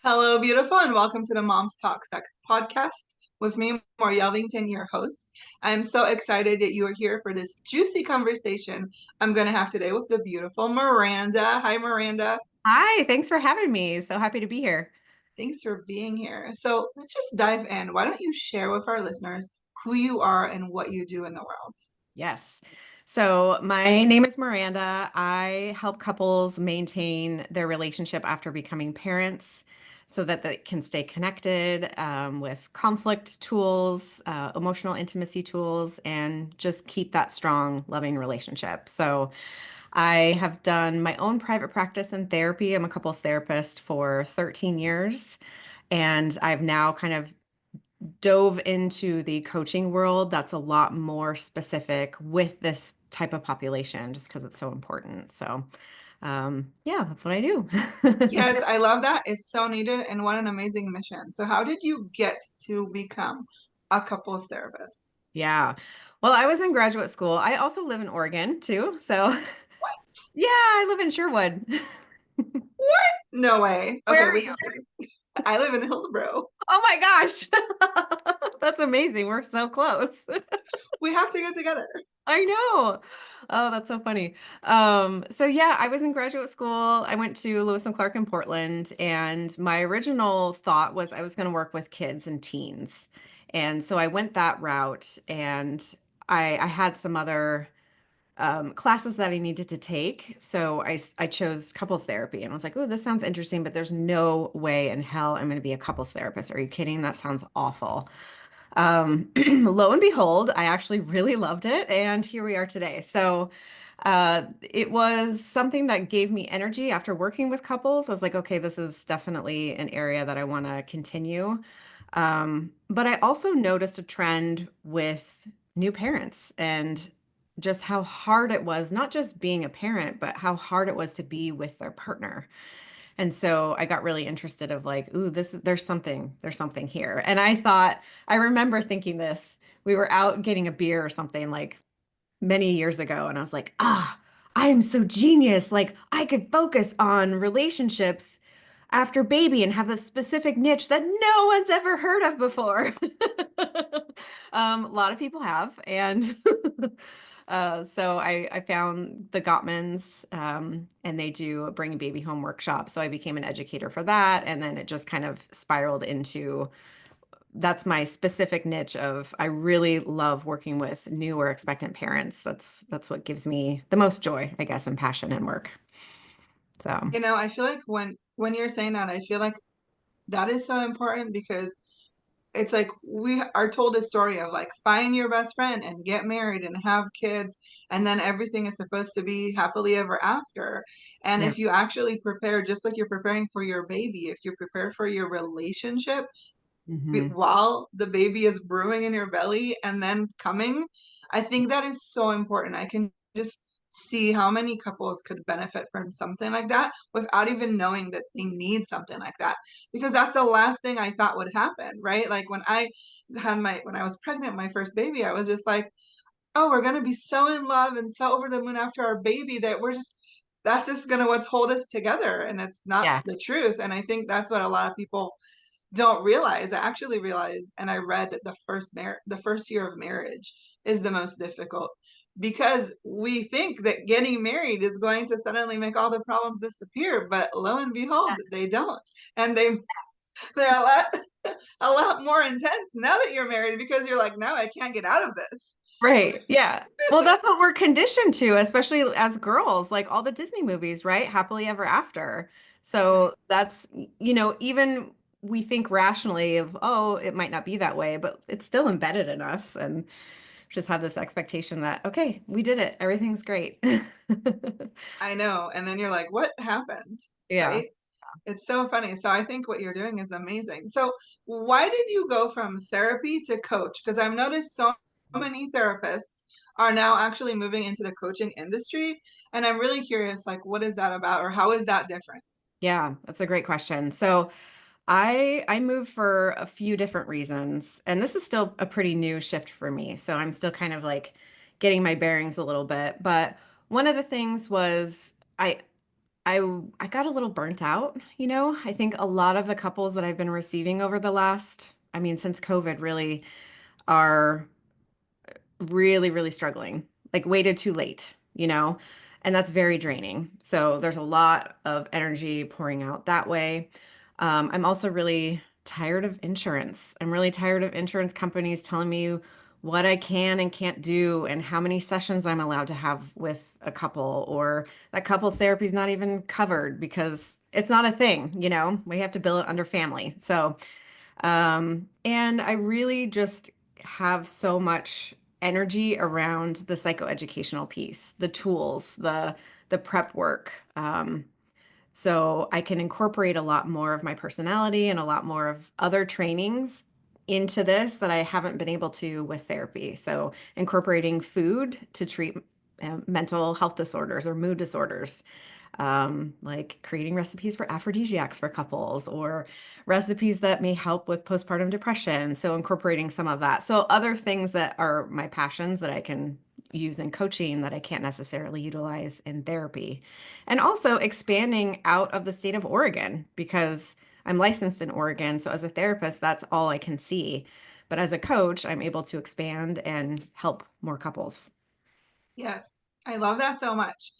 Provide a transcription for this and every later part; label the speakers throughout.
Speaker 1: Hello, beautiful, and welcome to the Moms Talk Sex podcast with me, Mor Yelvington, your host. I'm so excited that you are here for this juicy conversation I'm going to have today with the beautiful Miranda. Hi, Miranda.
Speaker 2: Hi, thanks for having me. So happy to be here.
Speaker 1: Thanks for being here. So let's just dive in. Why don't you share with our listeners who you are and what you do in the world?
Speaker 2: Yes. So my name is Miranda. I help couples maintain their relationship after becoming parents so that they can stay connected with conflict tools, emotional intimacy tools, and just keep that strong, loving relationship. So I have done my own private practice and therapy. I'm a couples therapist for 13 years. And I've now kind of dove into the coaching world that's a lot more specific with this type of population just because it's so important. So, yeah, that's what I do.
Speaker 1: Yes, I love that. It's so needed, and what an amazing mission. So, how did you get to become a couples therapist?
Speaker 2: Yeah. Well, I was in graduate school. I also live in Oregon too. So, yeah, I live in Sherwood.
Speaker 1: What? No way.
Speaker 2: Where
Speaker 1: Okay,
Speaker 2: are
Speaker 1: we
Speaker 2: you?
Speaker 1: I live in Hillsborough.
Speaker 2: Oh my gosh. That's amazing. We're so close.
Speaker 1: We have to get together.
Speaker 2: I know. Oh, that's so funny. So yeah, I was in graduate school. I went to Lewis and Clark in Portland, and my original thought was I was going to work with kids and teens. And so I went that route, and I had some other classes that I needed to take. So I chose couples therapy, and I was like, oh, this sounds interesting, but there's no way in hell I'm going to be a couples therapist. Are you kidding? That sounds awful. Lo and behold, I actually really loved it, and here we are today. So, it was something that gave me energy after working with couples. I was like, okay, this is definitely an area that I want to continue. But I also noticed a trend with new parents and just how hard it was, not just being a parent, but how hard it was to be with their partner. And so I got really interested of like, ooh, there's something here. And I remember thinking this, we were out getting a beer or something like many years ago, and I was like, I am so genius. Like I could focus on relationships after baby and have a specific niche that no one's ever heard of before. A lot of people have, and so I found the Gottmans, and they do a bring baby home workshop. So I became an educator for that, and then it just kind of spiraled into that's my specific niche of I really love working with new or expectant parents. That's what gives me the most joy, I guess, and passion in work. So.
Speaker 1: I feel like when you're saying that, I feel like that is so important because it's like we are told a story of like find your best friend and get married and have kids, and then everything is supposed to be happily ever after. And
Speaker 2: Yeah.
Speaker 1: if you actually prepare just like you're preparing for your baby, if you prepare for your relationship
Speaker 2: Hmm.
Speaker 1: while the baby is brewing in your belly and then coming, I think that is so important. I can just see how many couples could benefit from something like that without even knowing that they need something like that. Because that's the last thing I thought would happen, right? Like when I was pregnant, my first baby, I was just like, oh, we're gonna be so in love and so over the moon after our baby that that's just gonna what's hold us together. And it's not
Speaker 2: Yeah.
Speaker 1: the truth. And I think that's what a lot of people don't realize. I actually realized, and I read that the first year of marriage is the most difficult because we think that getting married is going to suddenly make all the problems disappear, but lo and behold, they don't, and they're a lot more intense now that you're married because you're like, now I can't get out of this.
Speaker 2: Right. Yeah. Well, that's what we're conditioned to, especially as girls, like all the Disney movies, right? Happily ever after. So that's, even we think rationally of, oh, it might not be that way, but it's still embedded in us and just have this expectation that, okay, we did it. Everything's great.
Speaker 1: I know, and then you're like, what happened,
Speaker 2: Yeah.
Speaker 1: right? It's so funny. So I think what you're doing is amazing. So why did you go from therapy to coach? Because I've noticed so many therapists are now actually moving into the coaching industry, and I'm really curious, like, what is that about, or how is that different?
Speaker 2: Yeah, that's a great question. So I moved for a few different reasons, and this is still a pretty new shift for me. So I'm still kind of like getting my bearings a little bit. But one of the things was I I got a little burnt out, you know. I think a lot of the couples that I've been receiving over the last, I mean, since COVID really are really, really struggling, like waited too late, you know, and that's very draining. So there's a lot of energy pouring out that way. I'm also really tired of insurance. I'm really tired of insurance companies telling me what I can and can't do and how many sessions I'm allowed to have with a couple, or that couple's therapy is not even covered because it's not a thing, you know, we have to bill it under family. So and I really just have so much energy around the psychoeducational piece, the tools, the prep work. So I can incorporate a lot more of my personality and a lot more of other trainings into this that I haven't been able to with therapy. So incorporating food to treat mental health disorders or mood disorders, like creating recipes for aphrodisiacs for couples or recipes that may help with postpartum depression. So incorporating some of that. So other things that are my passions that I can use in coaching that I can't necessarily utilize in therapy. And also expanding out of the state of Oregon because I'm licensed in Oregon. So as a therapist, that's all I can see. But as a coach, I'm able to expand and help more couples.
Speaker 1: Yes, I love that so much.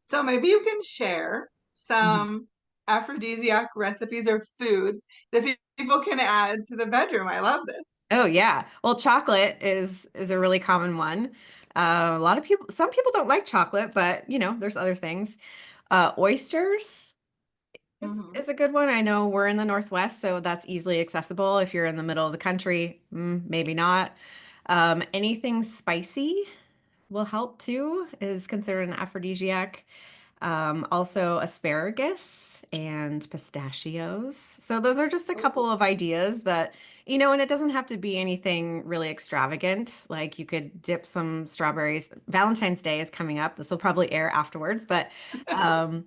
Speaker 1: So maybe you can share some aphrodisiac recipes or foods that people can add to the bedroom. I love this.
Speaker 2: Oh yeah. Well, chocolate is a really common one. A lot of people, some people don't like chocolate, but you know, there's other things. Oysters
Speaker 1: Hmm.
Speaker 2: is a good one. I know we're in the Northwest, so that's easily accessible. If you're in the middle of the country, maybe not. Anything spicy will help too, is considered an aphrodisiac. Also asparagus and pistachios. So those are just a couple of ideas that, you know, and it doesn't have to be anything really extravagant. Like you could dip some strawberries. Valentine's Day is coming up. This will probably air afterwards, but um,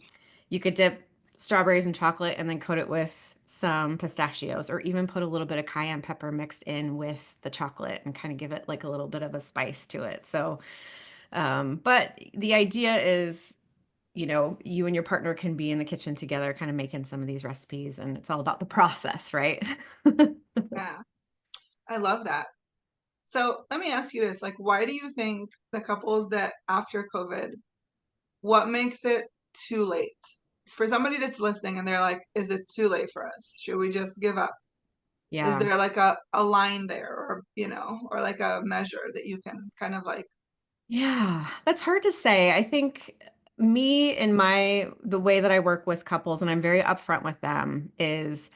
Speaker 2: you could dip strawberries in chocolate and then coat it with some pistachios, or even put a little bit of cayenne pepper mixed in with the chocolate and kind of give it like a little bit of a spice to it. So, but the idea is, you know, you and your partner can be in the kitchen together, kind of making some of these recipes, and it's all about the process, right?
Speaker 1: Yeah, I love that. So let me ask you this, like, why do you think the couples that after COVID, what makes it too late? For somebody that's listening and they're like, is it too late for us? Should we just give up? Is
Speaker 2: Yeah.
Speaker 1: there like a line there or, you know, or like a measure that you can kind of like,
Speaker 2: Yeah, that's hard to say. I think me and the way that I work with couples, and I'm very upfront with them, is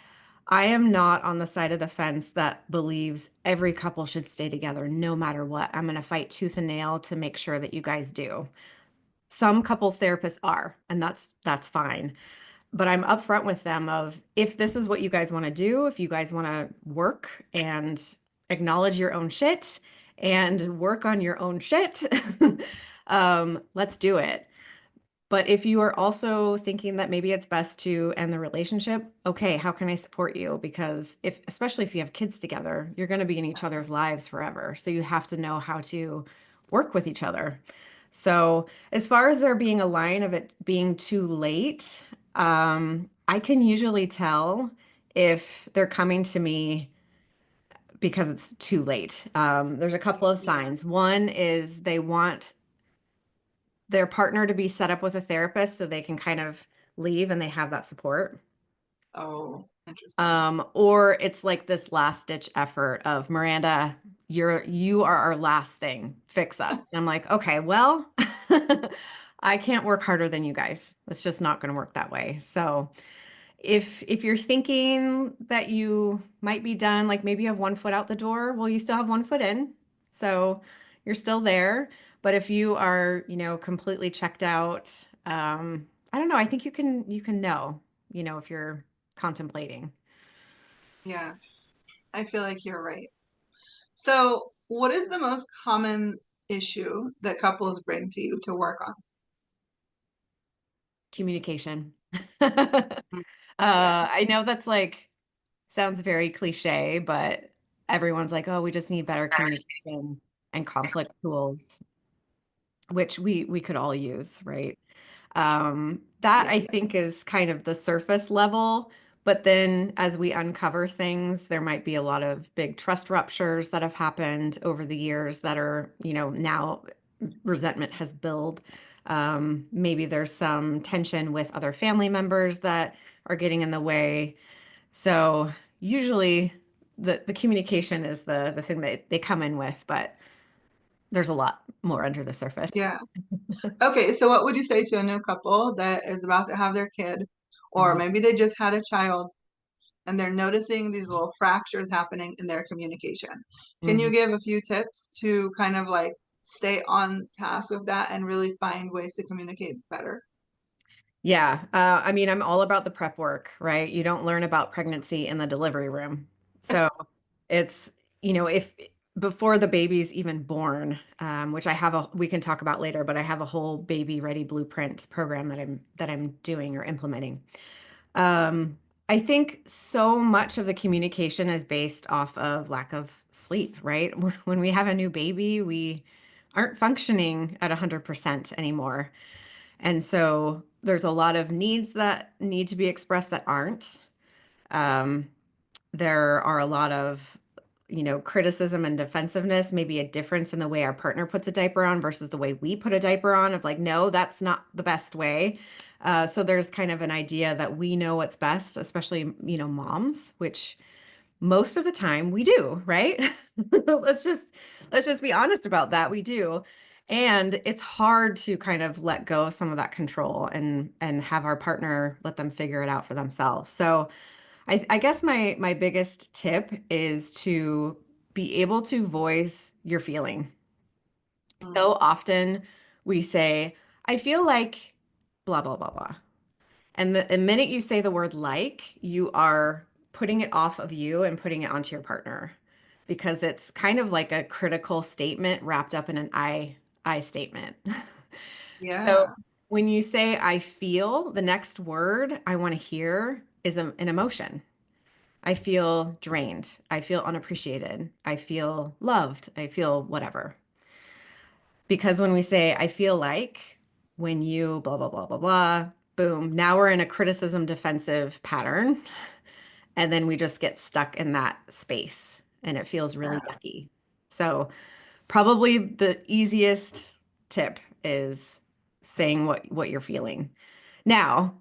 Speaker 2: I am not on the side of the fence that believes every couple should stay together no matter what. I'm going to fight tooth and nail to make sure that you guys do. Some couples therapists are, and that's fine. But I'm upfront with them of if this is what you guys want to do, if you guys want to work and acknowledge your own shit and work on your own shit, let's do it. But if you are also thinking that maybe it's best to end the relationship, okay, how can I support you? Because if, especially if you have kids together, you're going to be in each other's lives forever. So you have to know how to work with each other. So as far as there being a line of it being too late, I can usually tell if they're coming to me because it's too late. There's a couple of
Speaker 1: yeah,
Speaker 2: signs. One is they want their partner to be set up with a therapist so they can kind of leave and they have that support.
Speaker 1: oh, interesting.
Speaker 2: Or it's like this last ditch effort of Miranda, you are our last thing. Fix us. And I'm like, okay, well, I can't work harder than you guys. It's just not going to work that way. So if you're thinking that you might be done, like maybe you have one foot out the door, well, you still have one foot in. So you're still there. But if you are, you know, completely checked out, I don't know, I think you can know, you know, if you're contemplating.
Speaker 1: Yeah, I feel like you're right. So, what is the most common issue that couples bring to you to work on?
Speaker 2: Communication.
Speaker 1: Mm. Yeah.
Speaker 2: I know that's like sounds very cliche, but everyone's like, oh, we just need better communication and conflict tools, which we could all use, right? That
Speaker 1: Yeah.
Speaker 2: I think is kind of the surface level. But then as we uncover things, there might be a lot of big trust ruptures that have happened over the years that are, now resentment has built. Maybe there's some tension with other family members that are getting in the way. So usually the communication is the thing that they come in with, but there's a lot more under the surface.
Speaker 1: Yeah. Okay, so what would you say to a new couple that is about to have their kid, or
Speaker 2: Mhm.
Speaker 1: maybe they just had a child and they're noticing these little fractures happening in their communication? Can you
Speaker 2: Mhm.
Speaker 1: give a few tips to kind of like stay on task with that and really find ways to communicate better?
Speaker 2: Yeah, I mean, I'm all about the prep work, right? You don't learn about pregnancy in the delivery room. So it's, if before the baby's even born, which we can talk about later, but I have a whole baby ready blueprint program that I'm doing or implementing. Um, I think so much of the communication is based off of lack of sleep, right? When we have a new baby, we aren't functioning at 100% anymore. And so there's a lot of needs that need to be expressed that aren't. Um, there are a lot of, criticism and defensiveness, maybe a difference in the way our partner puts a diaper on versus the way we put a diaper on, of like, no, that's not the best way. So there's kind of an idea that we know what's best, especially, moms, which most of the time we do, right? Let's just let's just be honest about that. We do. And it's hard to kind of let go of some of that control and have our partner let them figure it out for themselves. So I guess my biggest tip is to be able to voice your feeling.
Speaker 1: Mm,
Speaker 2: So often we say, I feel like blah, blah, blah, blah. And the minute you say the word like, you are putting it off of you and putting it onto your partner because it's kind of like a critical statement wrapped up in an I statement. So
Speaker 1: yeah,
Speaker 2: when you say I feel, the next word I want to hear is an emotion. I feel drained. I feel unappreciated. I feel loved. I feel whatever. Because when we say, I feel like, when you blah, blah, blah, blah, blah, boom, now we're in a criticism defensive pattern. And then we just get stuck in that space and it feels really
Speaker 1: yeah,
Speaker 2: yucky. So, probably the easiest tip is saying what you're feeling. Now,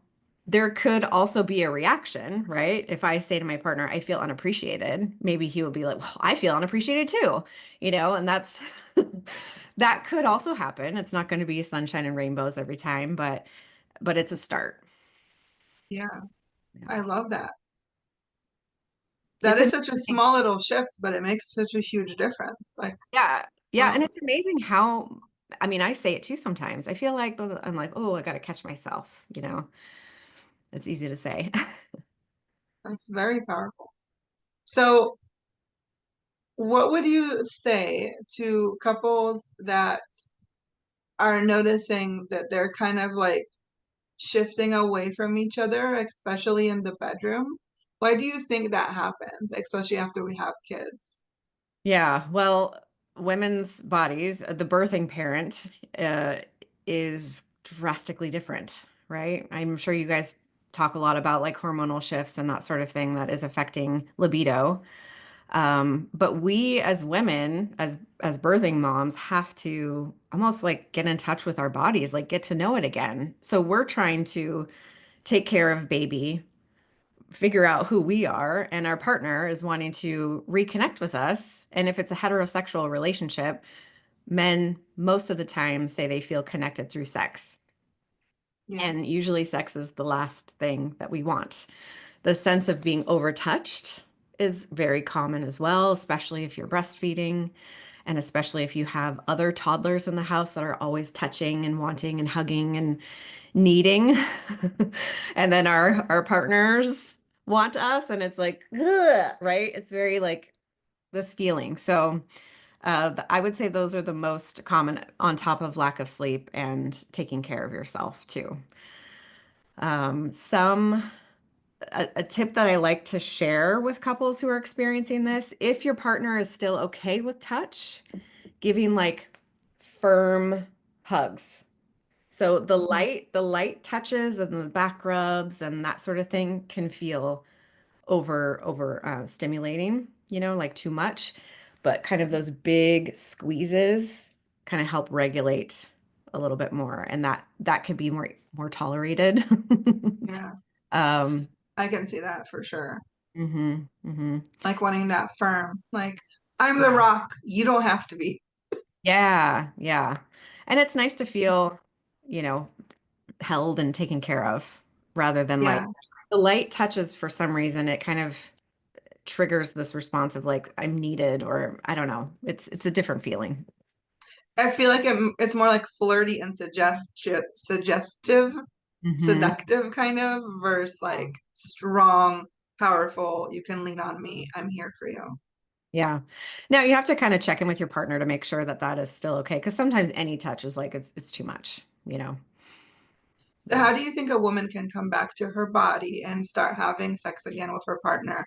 Speaker 2: there could also be a reaction, right? If I say to my partner, I feel unappreciated, maybe he would be like, well, I feel unappreciated too, and that's that could also happen. It's not going to be sunshine and rainbows every time, but it's a start.
Speaker 1: yeah.
Speaker 2: Yeah.
Speaker 1: I love that. That
Speaker 2: It's
Speaker 1: is such a
Speaker 2: amazing.
Speaker 1: small little shift, but it makes such a huge difference. Like,
Speaker 2: Yeah. Yeah.
Speaker 1: wow.
Speaker 2: And it's amazing how, I mean, I say it too sometimes. I feel like, but I'm like, oh, I got to catch myself. It's easy to say.
Speaker 1: That's very powerful. So, what would you say to couples that are noticing that they're kind of like shifting away from each other, especially in the bedroom? Why do you think that happens, especially after we have kids?
Speaker 2: Yeah. Well, women's bodies, the birthing parent, uh, is drastically different, right? I'm sure you guys talk a lot about like hormonal shifts and that sort of thing that is affecting libido. But we as women, as birthing moms, have to almost like get in touch with our bodies, like get to know it again. So we're trying to take care of baby, figure out who we are, and our partner is wanting to reconnect with us. And if it's a heterosexual relationship, men most of the time say they feel connected through sex.
Speaker 1: Yeah,
Speaker 2: And usually sex is the last thing that we want. The sense of being overtouched is very common as well, especially if you're breastfeeding, and especially if you have other toddlers in the house that are always touching and wanting and hugging and needing. And then our partners want us, and it's like, ugh, right? It's very like this feeling. So I would say those are the most common on top of lack of sleep and taking care of yourself too. Some a tip that I like to share with couples who are experiencing this, if your partner is still okay with touch, giving like firm hugs. So the light touches and the back rubs and that sort of thing can feel over stimulating, like too much. But kind of those big squeezes kind of help regulate a little bit more, and that could be more tolerated.
Speaker 1: Yeah,
Speaker 2: Um,
Speaker 1: I can see that for sure.
Speaker 2: mhm.
Speaker 1: Like wanting that firm, like, I'm the
Speaker 2: Yeah.
Speaker 1: rock, you don't have to be.
Speaker 2: Yeah, yeah. And it's nice to feel, you know, held and taken care of rather than like
Speaker 1: Yeah.
Speaker 2: the light touches for some reason it kind of triggers this response of like I'm needed, or I don't know. It's a different feeling.
Speaker 1: I feel like it's more like flirty and suggestive,
Speaker 2: Hmm.
Speaker 1: seductive kind of, versus like strong, powerful, you can lean on me, I'm here for you.
Speaker 2: Yeah. Now you have to kind of check in with your partner to make sure that that is still okay, because sometimes any touch is like it's too much.
Speaker 1: So
Speaker 2: So.
Speaker 1: how do you think a woman can come back to her body and start having sex again with her partner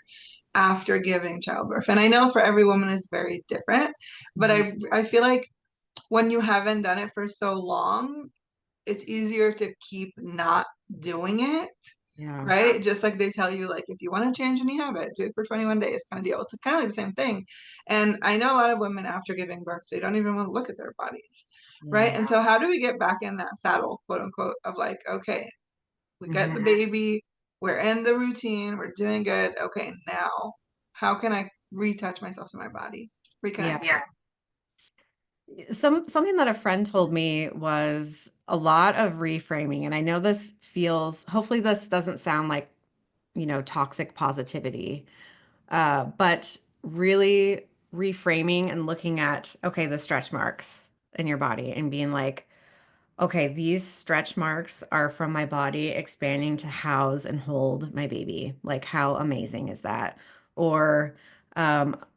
Speaker 1: after giving childbirth? And I know for every woman is very different, but
Speaker 2: Mhm.
Speaker 1: I feel like when you haven't done it for so long, it's easier to keep not doing it,
Speaker 2: Yeah.
Speaker 1: right? Just like they tell you, like, if you want to change any habit, do it for 21 days kind of deal. It's kind of like the same thing. And I know a lot of women after giving birth, they don't even want to look at their bodies, right?
Speaker 2: Yeah.
Speaker 1: And so how do we get back in that saddle, quote unquote, of like, okay, we get the
Speaker 2: Hmm.
Speaker 1: baby, we're in the routine, we're doing good. Okay, now how can I retouch myself to my body?
Speaker 2: Yeah.
Speaker 1: Reconnect. Yeah.
Speaker 2: Something that a friend told me was a lot of reframing, and I know this feels, hopefully this doesn't sound like, toxic positivity, but really reframing and looking at, okay, the stretch marks in your body and being like, okay, these stretch marks are from my body expanding to house and hold my baby. Like, how amazing is that? Or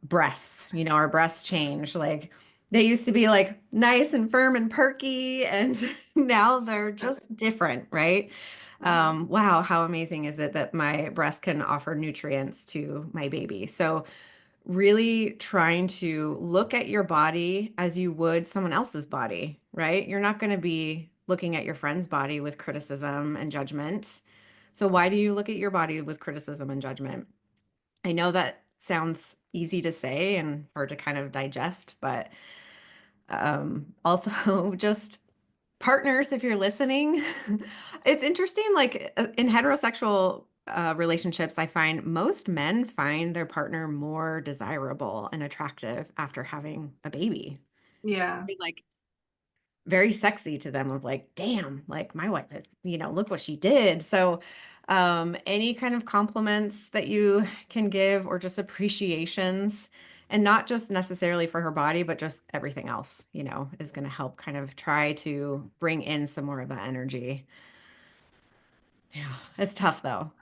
Speaker 2: breasts, our breasts change. Like, they used to be like nice and firm and perky, and now they're just different, right? Wow, how amazing is it that my breast can offer nutrients to my baby? So, really trying to look at your body as you would someone else's body, right? You're not going to be looking at your friend's body with criticism and judgment. So why do you look at your body with criticism and judgment? I know that sounds easy to say and hard to kind of digest, but also just partners, if you're listening. It's interesting, like in heterosexual relationships, I find most men find their partner more desirable and attractive after having a baby.
Speaker 1: Yeah.
Speaker 2: Like very sexy to them of like, damn, like my wife is, look what she did. So any kind of compliments that you can give or just appreciations, and not just necessarily for her body, but just everything else, is going to help kind of try to bring in some more of that energy. Yeah, it's tough though.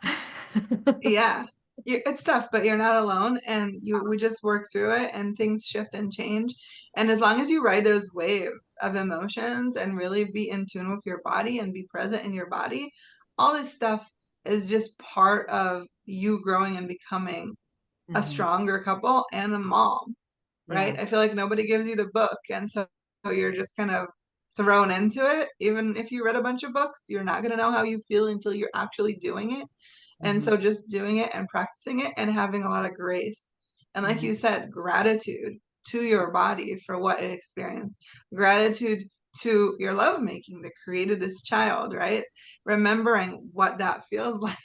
Speaker 1: Yeah, it's tough, but you're not alone, and we just work through it, and things shift and change. And as long as you ride those waves of emotions and really be in tune with your body and be present in your body, all this stuff is just part of you growing and becoming a
Speaker 2: Hmm.
Speaker 1: stronger couple and a mom,
Speaker 2: Yeah.
Speaker 1: right? I feel like nobody gives you the book, and so you're just kind of thrown into it. Even if you read a bunch of books, you're not going to know how you feel until you're actually doing it. And
Speaker 2: Hmm.
Speaker 1: so just doing it and practicing it and having a lot of grace. And like you
Speaker 2: Hmm.
Speaker 1: said, gratitude to your body for what it experienced. Gratitude to your lovemaking that created this child, right? Remembering what that feels like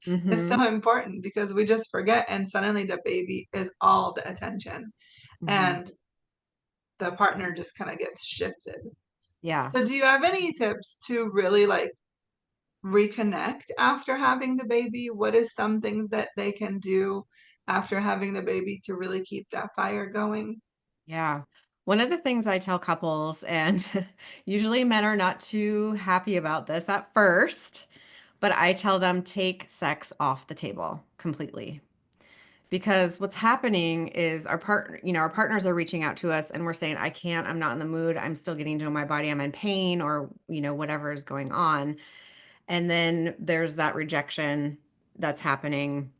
Speaker 1: is
Speaker 2: Hmm.
Speaker 1: so important because we just forget and suddenly the baby is all the attention
Speaker 2: Hmm.
Speaker 1: and the partner just kind of gets shifted.
Speaker 2: Yeah.
Speaker 1: So do you have any tips to really like reconnect after having the baby? What is some things that they can do after having the baby to really keep that fire going?
Speaker 2: Yeah. One of the things I tell couples, and usually men are not too happy about this at first, but I tell them take sex off the table completely. Because what's happening is our partners are reaching out to us and we're saying, I can't, I'm not in the mood, I'm still getting to know my body, I'm in pain, or, whatever is going on. And then there's that rejection that's happening,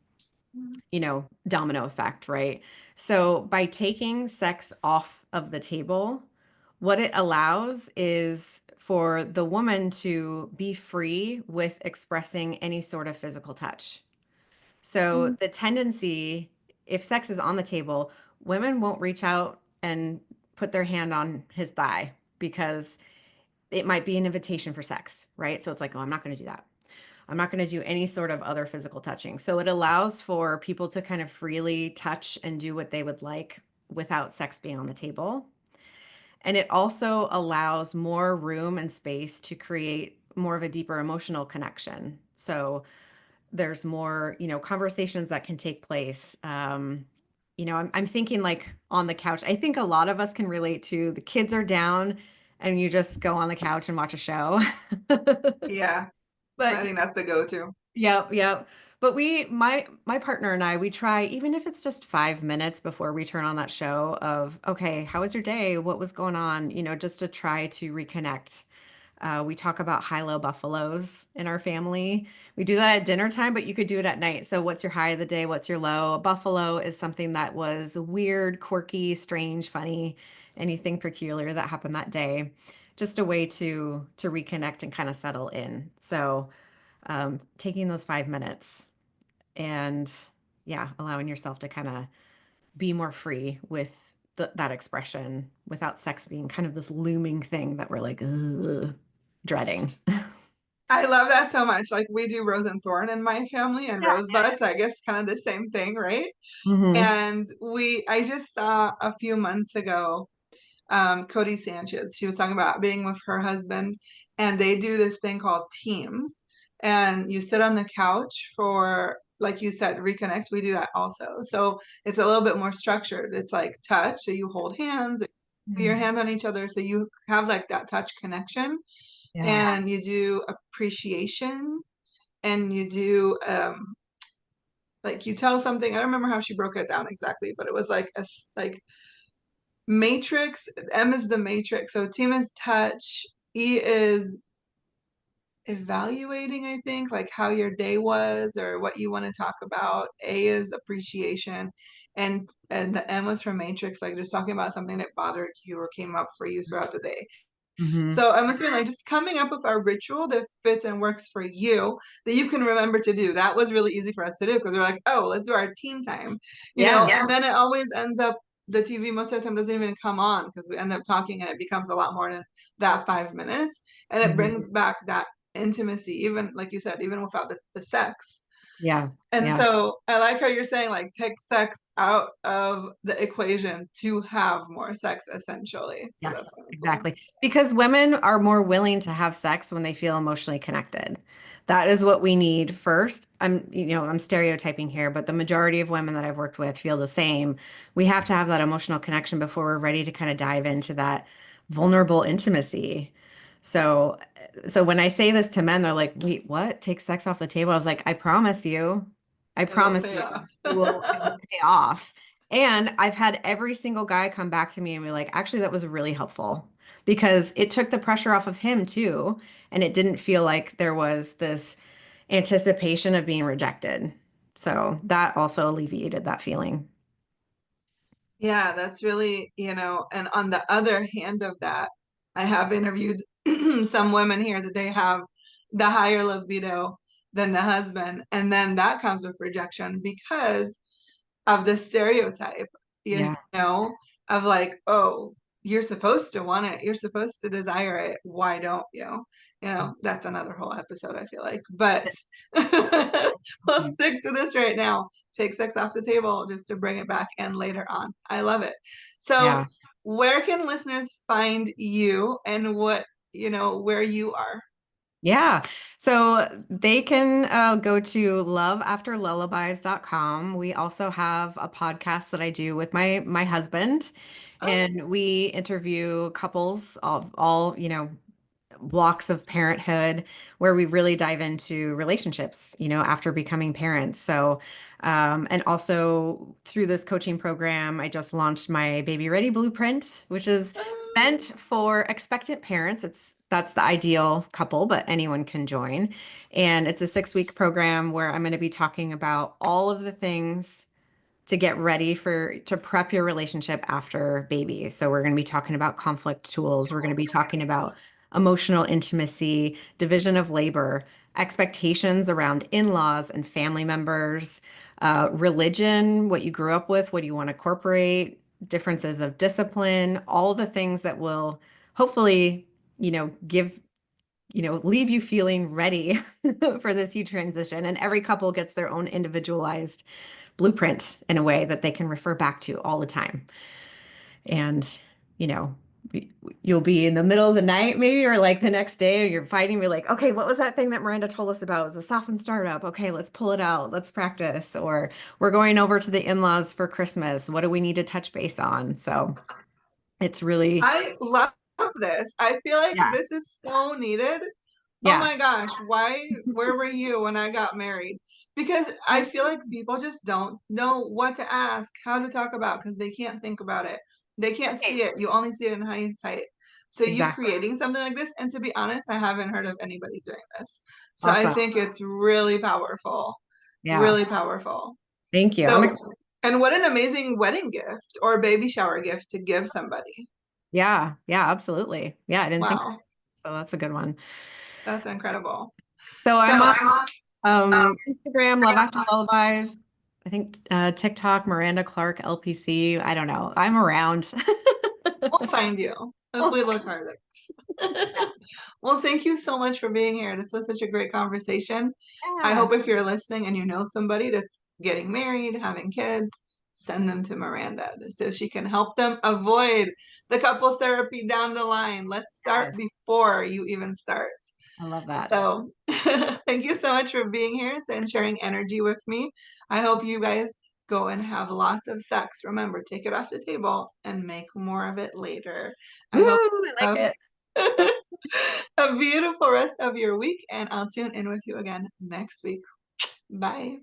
Speaker 2: domino effect, right? So by taking sex off of the table, What it allows is for the woman to be free with expressing any sort of physical touch. So
Speaker 1: Mm.
Speaker 2: the tendency, if sex is on the table, women won't reach out and put their hand on his thigh because it might be an invitation for sex, right? So it's like, oh, I'm not going to do that. I'm not going to do any sort of other physical touching. So it allows for people to kind of freely touch and do what they would like without sex being on the table. And it also allows more room and space to create more of a deeper emotional connection. So there's more, conversations that can take place. I'm thinking like on the couch. I think a lot of us can relate to the kids are down and you just go on the couch and watch a show.
Speaker 1: Yeah, I
Speaker 2: But
Speaker 1: think that's the go-to.
Speaker 2: yep, yep. But my partner and I, we try, even if it's just 5 minutes before we turn on that show of, okay, how was your day? What was going on? Just to try to reconnect. We talk about high-low buffaloes in our family. We do that at dinner time, but you could do it at night. So what's your high of the day? What's your low? A buffalo is something that was weird, quirky, strange, funny, anything peculiar that happened that day. Just a way to reconnect and kind of settle in. So taking those 5 minutes and yeah, allowing yourself to kind of be more free with that expression without sex being kind of this looming thing that we're like, ugh, dreading.
Speaker 1: I love that so much. Like we do rose and thorn in my family and
Speaker 2: Yeah.
Speaker 1: rosebuds, I guess kind of the same thing, right?
Speaker 2: Hmm.
Speaker 1: And I just saw a few months ago, Cody Sanchez. She was talking about being with her husband, and they do this thing called teams. And you sit on the couch for, like you said, reconnect. We do that also. So it's a little bit more structured. It's like touch. So you hold hands, put your hand on each other. So you have like that touch connection.
Speaker 2: Yeah.
Speaker 1: And you do appreciation and you do like you tell something. I don't remember how she broke it down exactly, but it was like like matrix. M is the matrix, so team is touch. E is evaluating, I think, like how your day was or what you want to talk about. A is appreciation, and the M was for matrix, like just talking about something that bothered you or came up for you throughout the day.
Speaker 2: Hmm.
Speaker 1: So I must have been like just coming up with a ritual that fits and works for you that you can remember to do. That was really easy for us to do because we're like, oh, let's do our team time,
Speaker 2: Yeah.
Speaker 1: and then it always ends up the TV most of the time doesn't even come on because we end up talking and it becomes a lot more than that 5 minutes. And it
Speaker 2: Hmm.
Speaker 1: brings back that intimacy, even like you said, even without the sex.
Speaker 2: Yeah.
Speaker 1: And
Speaker 2: Yeah.
Speaker 1: so I like how you're saying like take sex out of the equation to have more sex essentially. So that's
Speaker 2: Yes,
Speaker 1: kind of cool.
Speaker 2: exactly. Because women are more willing to have sex when they feel emotionally connected. That is what we need first. I'm stereotyping here, but the majority of women that I've worked with feel the same. We have to have that emotional connection before we're ready to kind of dive into that vulnerable intimacy. So, so when I say this to men, they're like, "Wait, what? Take sex off the table?" I was like, I
Speaker 1: It will
Speaker 2: promise
Speaker 1: pay
Speaker 2: you,
Speaker 1: off.
Speaker 2: it will pay off. And I've had every single guy come back to me and be like, actually, that was really helpful because it took the pressure off of him too. And it didn't feel like there was this anticipation of being rejected. So that also alleviated that feeling.
Speaker 1: Yeah, that's really, and on the other hand of that, I have interviewed some women here that they have the higher libido than the husband, and then that comes with rejection because of the stereotype,
Speaker 2: Yeah.
Speaker 1: of like, oh, you're supposed to want it, you're supposed to desire it. Why don't you? That's another whole episode, I feel like. But we'll stick to this right now. Take sex off the table just to bring it back and later on. I love it. So,
Speaker 2: Yeah.
Speaker 1: where can listeners find you and where you are?
Speaker 2: Yeah. So they can go to loveafterlullabies.com. We also have a podcast that I do with my husband,
Speaker 1: Oh,
Speaker 2: and we interview couples of all, blocks of parenthood where we really dive into relationships, after becoming parents. So, and also through this coaching program, I just launched my Baby Ready Blueprint, which is meant for expectant parents. That's the ideal couple, but anyone can join. And it's a 6-week program where I'm going to be talking about all of the things to get ready to prep your relationship after baby. So we're going to be talking about conflict tools. We're going to be talking about emotional intimacy, division of labor, expectations around in-laws and family members, religion, what you grew up with, what do you want to incorporate, differences of discipline, all the things that will hopefully, give leave you feeling ready for this huge transition. And every couple gets their own individualized blueprint in a way that they can refer back to all the time. And, you know, you'll be in the middle of the night, maybe, or like the next day, or you're fighting. You're like, okay, what was that thing that Miranda told us about? It was a soften startup. Okay, let's pull it out. Let's practice. Or we're going over to the in-laws for Christmas. What do we need to touch base on? So it's really,
Speaker 1: I love this. I feel like
Speaker 2: yeah,
Speaker 1: this is so needed. Oh
Speaker 2: yeah,
Speaker 1: my gosh, where were you when I got married? Because I feel like people just don't know what to ask, how to talk about, because they can't think about it. They can't
Speaker 2: right.
Speaker 1: see it. You only see it in hindsight. So you
Speaker 2: Exactly.
Speaker 1: creating something like this, and to be honest, I haven't heard of anybody doing this. So I
Speaker 2: Awesome.
Speaker 1: think it's really powerful.
Speaker 2: Yeah.
Speaker 1: Really powerful.
Speaker 2: Thank you.
Speaker 1: So, and what an amazing wedding gift or baby shower gift to give somebody.
Speaker 2: Yeah, yeah, absolutely. Yeah, I didn't think
Speaker 1: Wow,
Speaker 2: so. That's a good one.
Speaker 1: that's incredible.
Speaker 2: So
Speaker 1: So
Speaker 2: I'm on
Speaker 1: I'm on.
Speaker 2: Instagram, Love After Lullabies. I think TikTok, Miranda Clark, LPC. I don't know. I'm around.
Speaker 1: We'll find you if
Speaker 2: Well,
Speaker 1: we look harder. Well, thank you so much for being here. This was such a great conversation. I
Speaker 2: yeah.
Speaker 1: hope if you're listening and you know somebody that's getting married, having kids, send them to Miranda so she can help them avoid the couple therapy down the line. Let's start
Speaker 2: Yes,
Speaker 1: before you even start.
Speaker 2: I love that.
Speaker 1: So, thank you so much for being here and sharing energy with me. I hope you guys go and have lots of sex. Remember, take it off the table and make more of it later. I
Speaker 2: Woo,
Speaker 1: hope
Speaker 2: I
Speaker 1: you
Speaker 2: like
Speaker 1: have
Speaker 2: it.
Speaker 1: a beautiful rest of your week, and I'll tune in with you again next week. Bye.